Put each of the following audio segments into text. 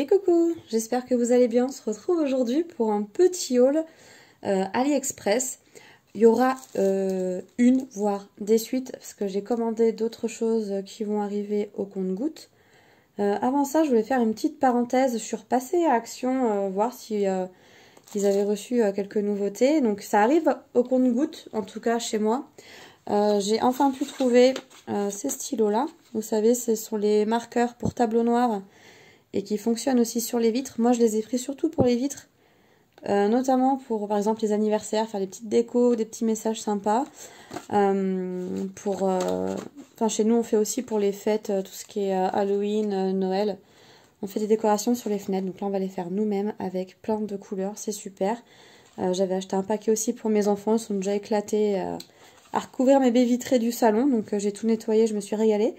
Et coucou, j'espère que vous allez bien. On se retrouve aujourd'hui pour un petit haul AliExpress. Il y aura une, voire des suites, parce que j'ai commandé d'autres choses qui vont arriver au compte-gouttes. Avant ça, je voulais faire une petite parenthèse. Je suis repassée à Action, voir si ils avaient reçu quelques nouveautés. Donc ça arrive au compte-gouttes, en tout cas chez moi. J'ai enfin pu trouver ces stylos-là. Vous savez, ce sont les marqueurs pour tableau noir et qui fonctionnent aussi sur les vitres. Moi, je les ai pris surtout pour les vitres, notamment pour, par exemple, les anniversaires, faire des petites décos, des petits messages sympas. Enfin, chez nous, on fait aussi pour les fêtes, tout ce qui est Halloween, Noël. On fait des décorations sur les fenêtres, donc là, on va les faire nous-mêmes avec plein de couleurs, c'est super. J'avais acheté un paquet aussi pour mes enfants, ils sont déjà éclatés à recouvrir mes baies vitrées du salon, donc j'ai tout nettoyé, je me suis régalée.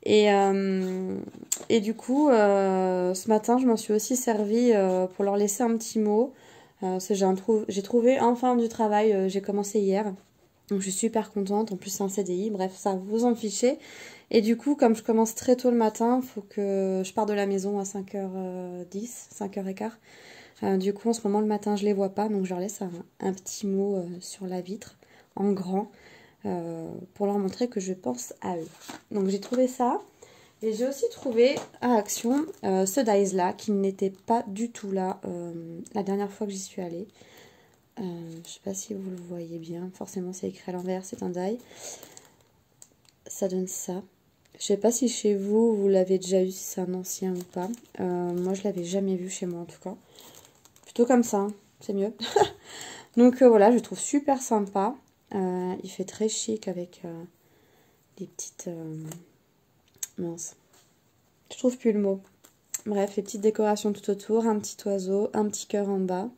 Et du coup, ce matin, je m'en suis aussi servi pour leur laisser un petit mot. J'ai trouvé enfin du travail, j'ai commencé hier. Donc je suis super contente, en plus c'est un CDI, bref, ça vous en fichez. Et du coup, comme je commence très tôt le matin, il faut que je parte de la maison à 5h10, 5h15. Du coup, en ce moment, le matin, je les vois pas, donc je leur laisse un petit mot sur la vitre, en grand. Pour leur montrer que je pense à eux. Donc j'ai trouvé ça. Et j'ai aussi trouvé à Action ce dies là qui n'était pas du tout là la dernière fois que j'y suis allée. Je sais pas si vous le voyez bien. Forcément c'est écrit à l'envers, c'est un die. Ça donne ça. Je sais pas si chez vous, vous l'avez déjà eu, si c'est un ancien ou pas. Moi je l'avais jamais vu chez moi en tout cas. Plutôt comme ça, hein. C'est mieux. Donc voilà, je trouve super sympa. Il fait très chic avec des petites... mince. Je trouve plus le mot. Bref, les petites décorations tout autour, un petit oiseau, un petit cœur en bas.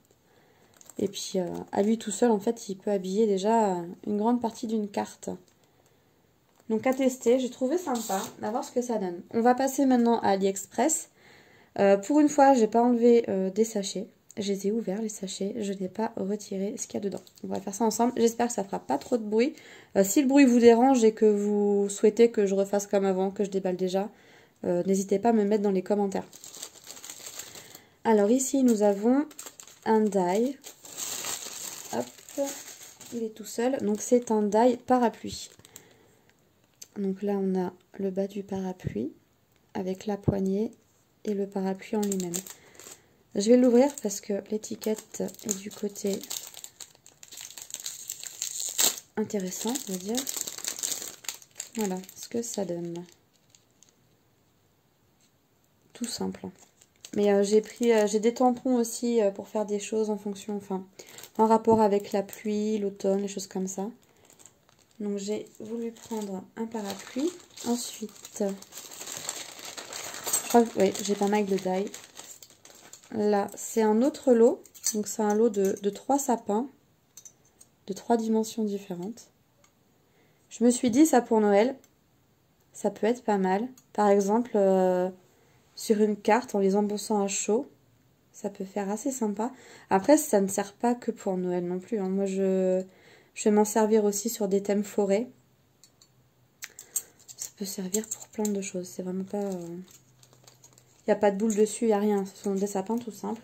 Et puis à lui tout seul, en fait, il peut habiller déjà une grande partie d'une carte. Donc à tester, j'ai trouvé sympa. À voir ce que ça donne. On va passer maintenant à AliExpress. Pour une fois, j'ai pas enlevé des sachets. Je les ai ouverts, les sachets. Je n'ai pas retiré ce qu'il y a dedans. On va faire ça ensemble. J'espère que ça fera pas trop de bruit. Si le bruit vous dérange et que vous souhaitez que je refasse comme avant, que je déballe déjà, n'hésitez pas à me mettre dans les commentaires. Alors ici, nous avons un die. Hop, il est tout seul. Donc c'est un die parapluie. Donc là, on a le bas du parapluie avec la poignée et le parapluie en lui-même. Je vais l'ouvrir parce que l'étiquette est du côté intéressant, on va dire. Voilà ce que ça donne. Tout simple. Mais j'ai des tampons aussi pour faire des choses en fonction, enfin, en rapport avec la pluie, l'automne, les choses comme ça. Donc j'ai voulu prendre un parapluie. Ensuite, je crois que oui, j'ai pas mal de die. Là, c'est un autre lot. Donc c'est un lot de 3 sapins, de 3 dimensions différentes. Je me suis dit, ça pour Noël, ça peut être pas mal. Par exemple, sur une carte, en les embossant à chaud, ça peut faire assez sympa. Après, ça ne sert pas que pour Noël non plus, hein. Moi, je vais m'en servir aussi sur des thèmes forêt. Ça peut servir pour plein de choses. C'est vraiment pas... Il n'y a pas de boule dessus, il n'y a rien. Ce sont des sapins tout simples.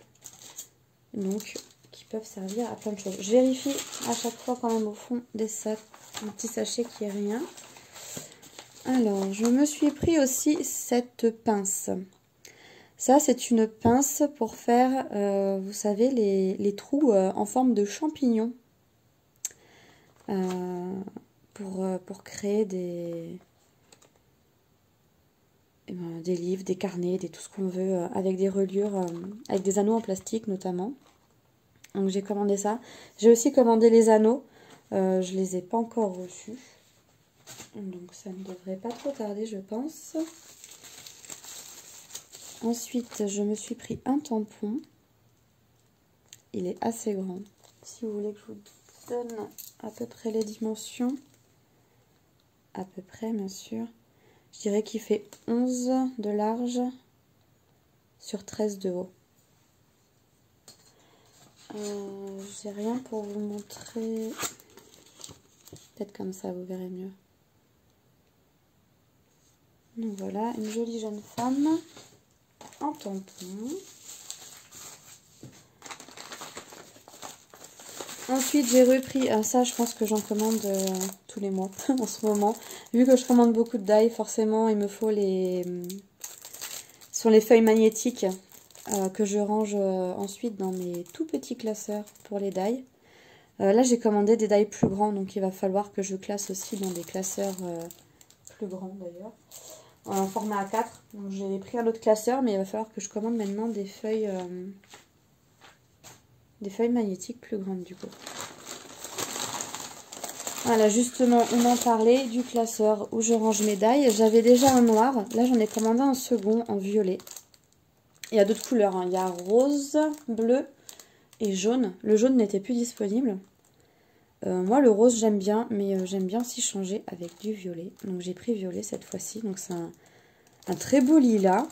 Donc, qui peuvent servir à plein de choses. Je vérifie à chaque fois quand même au fond des sacs, un petit sachet qui est rien. Alors, je me suis pris aussi cette pince. Ça, c'est une pince pour faire, vous savez, les trous en forme de champignons. Pour créer des livres, des carnets, tout ce qu'on veut, avec des reliures, avec des anneaux en plastique notamment. Donc j'ai commandé ça. J'ai aussi commandé les anneaux. Je les ai pas encore reçus. Donc ça ne devrait pas trop tarder, je pense. Ensuite, je me suis pris un tampon. Il est assez grand. Si vous voulez que je vous donne à peu près les dimensions. À peu près, bien sûr. Je dirais qu'il fait 11 de large sur 13 de haut. J'ai rien pour vous montrer. Peut-être comme ça, vous verrez mieux. Donc voilà, une jolie jeune femme. en tampon. Ensuite, j'ai repris, ça je pense que j'en commande tous les mois en ce moment. Vu que je commande beaucoup de die, forcément il me faut les... sur les feuilles magnétiques que je range ensuite dans mes tout petits classeurs pour les die. Là j'ai commandé des die plus grands, donc il va falloir que je classe aussi dans des classeurs plus grands d'ailleurs. En format A4, donc j'ai pris un autre classeur, mais il va falloir que je commande maintenant des feuilles magnétiques plus grandes du coup. Voilà, justement, on en parlait du classeur où je range mes die. J'avais déjà un noir, là j'en ai commandé un second en violet. Il y a d'autres couleurs, hein. Il y a rose, bleu et jaune. Le jaune n'était plus disponible. Moi le rose j'aime bien, mais j'aime bien aussi changer avec du violet. Donc j'ai pris violet cette fois-ci, donc c'est un très beau lilas.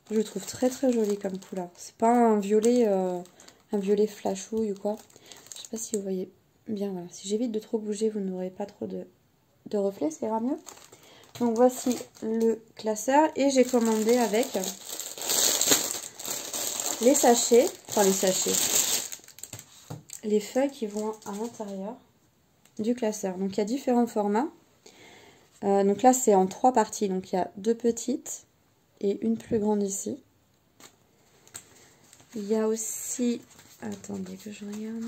Je le trouve très très joli comme couleur. C'est pas un violet flashouille ou quoi. Je sais pas si vous voyez bien. Voilà. Si j'évite de trop bouger, vous n'aurez pas trop de reflets, ça ira mieux. Donc voici le classeur. Et j'ai commandé avec les sachets. Enfin les sachets. Les feuilles qui vont à l'intérieur du classeur. Donc il y a différents formats. Donc là c'est en 3 parties. Donc il y a 2 petites et une plus grande ici. Il y a aussi... Attendez que je regarde.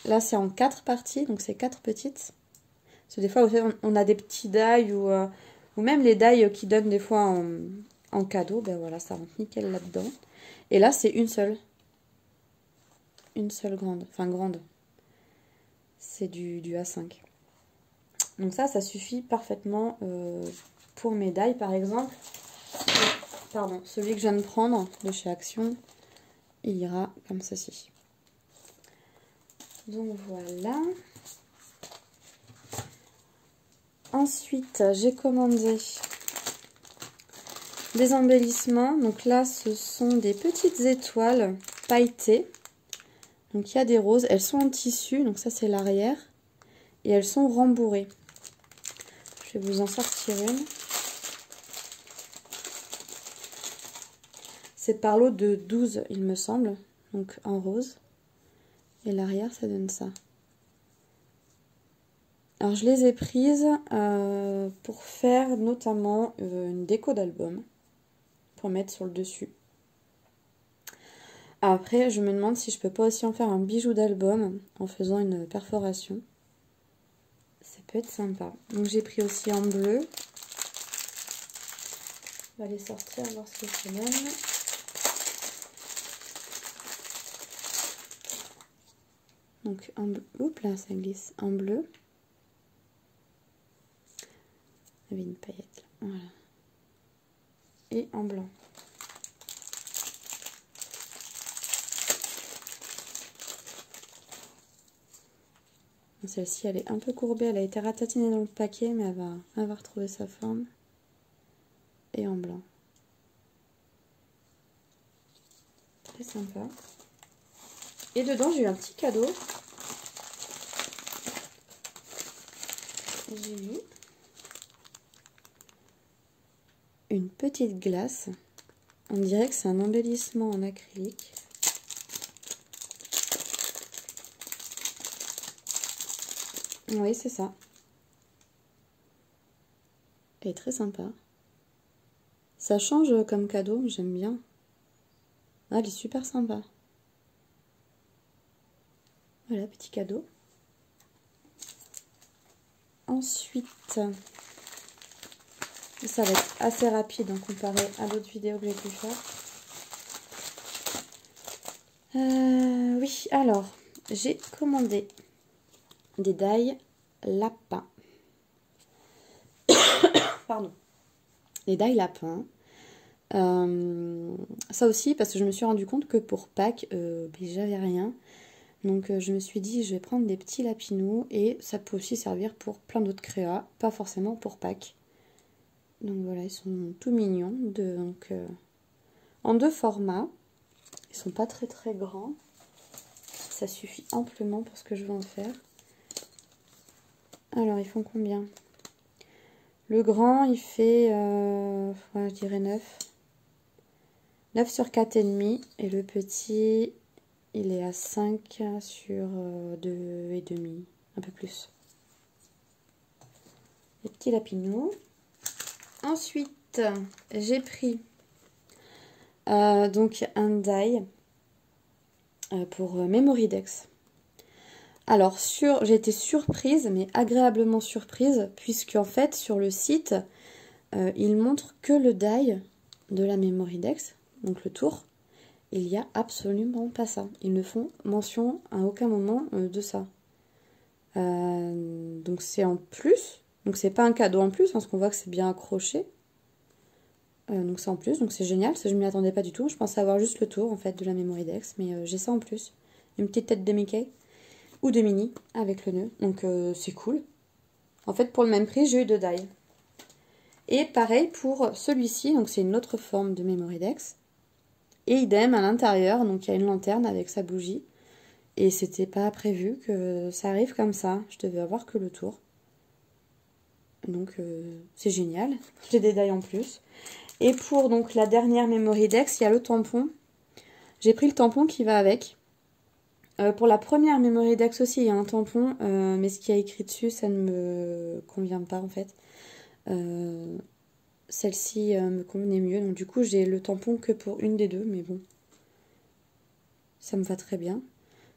Là, c'est en 4 parties, donc c'est 4 petites. Parce que des fois, on a des petits die ou même les die qui donnent des fois en cadeau. Ben voilà, ça rentre nickel là-dedans. Et là, c'est une seule. Une seule grande. Enfin, grande. C'est du A5. Donc ça suffit parfaitement pour mes die, par exemple. Pardon, celui que je viens de prendre de chez Action, il ira comme ceci. Donc voilà. Ensuite, j'ai commandé des embellissements. Donc là, ce sont des petites étoiles pailletées. Donc il y a des roses. Elles sont en tissu, donc ça c'est l'arrière. Et elles sont rembourrées. Je vais vous en sortir une. C'est par lot de 12, il me semble. Donc en rose. Et l'arrière, ça donne ça. Alors je les ai prises pour faire notamment une déco d'album. Pour mettre sur le dessus. Après, je me demande si je peux pas aussi en faire un bijou d'album en faisant une perforation. Ça peut être sympa. Donc j'ai pris aussi en bleu. On va les sortir, voir ce que ça donne. Donc en bleu. Oups là, ça glisse. En bleu. Il y avait une paillette là. Voilà. Et en blanc. Celle-ci, elle est un peu courbée. Elle a été ratatinée dans le paquet, mais elle va retrouver sa forme. Et en blanc. Très sympa. Et dedans, j'ai eu un petit cadeau. J'ai eu une petite glace. On dirait que c'est un embellissement en acrylique. Oui, c'est ça. Elle est très sympa. Ça change comme cadeau, j'aime bien. Ah, elle est super sympa. Voilà, petit cadeau. Ensuite, ça va être assez rapide hein, comparé à l'autre vidéo que j'ai pu faire. Oui, alors, j'ai commandé des die lapins. Pardon. Des die lapins. Ça aussi, parce que je me suis rendu compte que pour Pâques, j'avais rien. Donc je me suis dit, je vais prendre des petits lapinous et ça peut aussi servir pour plein d'autres créas, pas forcément pour Pâques. Donc voilà, ils sont tout mignons, en 2 formats. Ils sont pas très très grands. Ça suffit amplement pour ce que je veux en faire. Alors, ils font combien? Le grand, il fait, je dirais 9. 9 sur 4,5 et le petit, il est à 5 sur 2,5, un peu plus. Les petits lapinous. Ensuite, j'ai pris donc un die pour Memoridex. Alors, j'ai été surprise, mais agréablement surprise, puisque en fait, sur le site, il montre que le die de la Memoridex, donc le tour. Il n'y a absolument pas ça. Ils ne font mention à aucun moment de ça. Donc c'est en plus. Donc c'est pas un cadeau en plus, parce qu'on voit que c'est bien accroché. Donc c'est en plus, donc c'est génial. Ça, je ne m'y attendais pas du tout. Je pensais avoir juste le tour en fait de la Memoridex, mais j'ai ça en plus. Une petite tête de Mickey ou de Minnie avec le nœud. Donc c'est cool. En fait, pour le même prix, j'ai eu 2 die. Et pareil pour celui-ci, donc c'est une autre forme de Memoridex. Et idem à l'intérieur, donc il y a une lanterne avec sa bougie. Et c'était pas prévu que ça arrive comme ça. Je devais avoir que le tour. Donc c'est génial. J'ai des die en plus. Et pour donc la dernière Memoridex, il y a le tampon. J'ai pris le tampon qui va avec. Pour la première Memoridex aussi, il y a un tampon. Mais ce qu'il y a écrit dessus, ça ne me convient pas en fait. Celle-ci me convenait mieux. Donc du coup, j'ai le tampon que pour une des deux. Mais bon, ça me va très bien.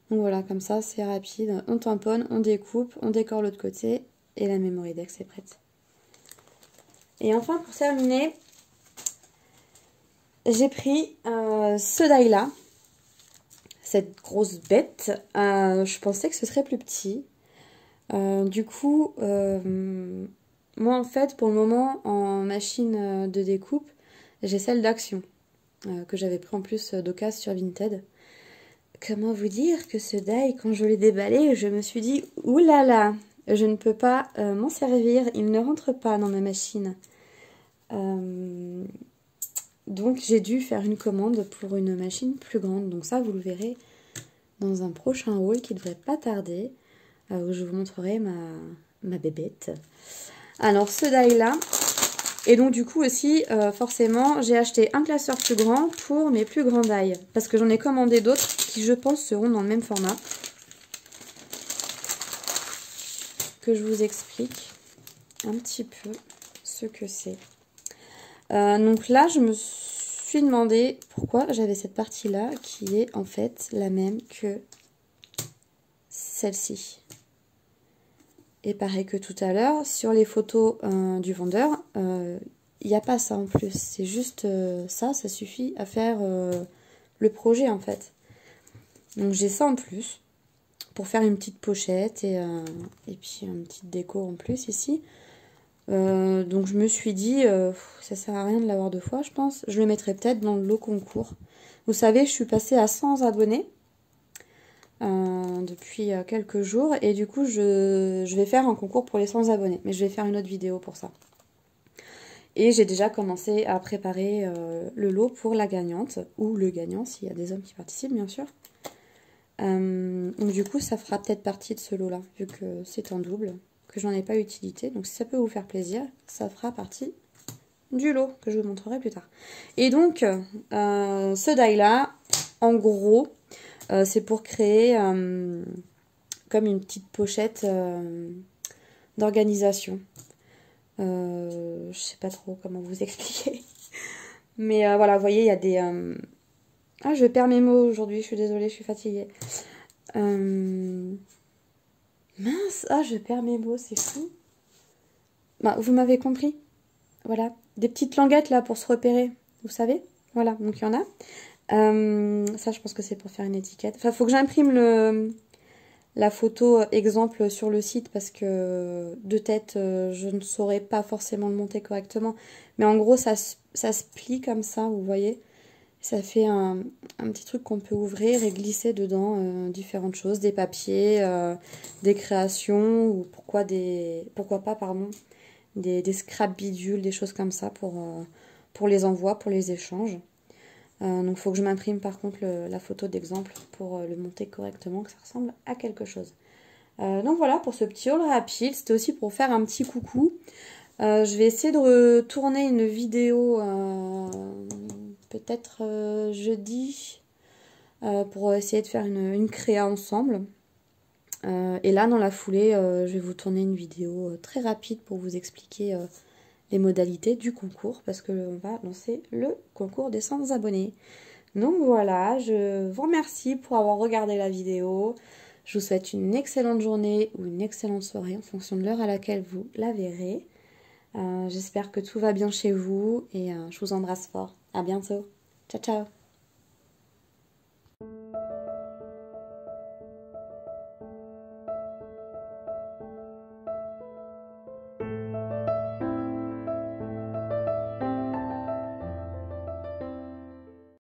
Donc voilà, comme ça, c'est rapide. On tamponne, on découpe, on décore l'autre côté. Et la Memoridex est prête. Et enfin, pour terminer, j'ai pris ce die-là. Cette grosse bête. Je pensais que ce serait plus petit. Du coup, moi en fait, pour le moment, en machine de découpe, j'ai celle d'Action. Que j'avais pris en plus d'occasion sur Vinted. Comment vous dire que ce die, quand je l'ai déballé, je me suis dit, oulala, je ne peux pas m'en servir, il ne rentre pas dans ma machine. Donc j'ai dû faire une commande pour une machine plus grande. Donc ça, vous le verrez dans un prochain haul qui ne devrait pas tarder, où je vous montrerai ma bébête. Alors ce die là, et donc du coup aussi, forcément, j'ai acheté un classeur plus grand pour mes plus grands die. Parce que j'en ai commandé d'autres qui, je pense, seront dans le même format. Que je vous explique un petit peu ce que c'est. Donc là, je me suis demandé pourquoi j'avais cette partie-là qui est en fait la même que celle-ci. Et pareil que tout à l'heure, sur les photos du vendeur, il n'y a pas ça en plus. C'est juste ça suffit à faire le projet en fait. Donc j'ai ça en plus pour faire une petite pochette et puis une petite déco en plus ici. Donc je me suis dit, ça sert à rien de l'avoir 2 fois je pense. Je le mettrai peut-être dans le lot concours. Vous savez, je suis passée à 100 abonnés depuis quelques jours. Et du coup, je vais faire un concours pour les 100 abonnés. Mais je vais faire une autre vidéo pour ça. Et j'ai déjà commencé à préparer le lot pour la gagnante. Ou le gagnant, s'il y a des hommes qui participent, bien sûr. Donc du coup, ça fera peut-être partie de ce lot-là, vu que c'est en double. Que j'en ai pas utilité. Donc si ça peut vous faire plaisir, ça fera partie du lot que je vous montrerai plus tard. Et donc, ce die-là, en gros, c'est pour créer comme une petite pochette d'organisation. Je sais pas trop comment vous expliquer. Mais voilà, vous voyez, il y a des... Ah, je perds mes mots aujourd'hui, je suis désolée, je suis fatiguée. Mince, je perds mes mots, c'est fou. Bah, vous m'avez compris. Voilà, des petites languettes là pour se repérer, vous savez. Voilà, donc il y en a. Ça, je pense que c'est pour faire une étiquette. Enfin, il faut que j'imprime la photo exemple sur le site parce que de tête, je ne saurais pas forcément le monter correctement. Mais en gros, ça se plie comme ça, vous voyez. Ça fait un petit truc qu'on peut ouvrir et glisser dedans différentes choses, des papiers, des créations ou pourquoi pas, pardon, des scraps bidules, des choses comme ça pour les envois, pour les échanges. Donc il faut que je m'imprime par contre la photo d'exemple pour le monter correctement, que ça ressemble à quelque chose. Donc voilà pour ce petit haul rapide, c'était aussi pour faire un petit coucou. Je vais essayer de retourner une vidéo peut-être jeudi, pour essayer de faire une créa ensemble. Et là, dans la foulée, je vais vous tourner une vidéo très rapide pour vous expliquer les modalités du concours, parce qu'on va lancer le concours des 100 abonnés. Donc voilà, je vous remercie pour avoir regardé la vidéo. Je vous souhaite une excellente journée ou une excellente soirée en fonction de l'heure à laquelle vous la verrez. J'espère que tout va bien chez vous et je vous embrasse fort. À bientôt. Ciao, ciao.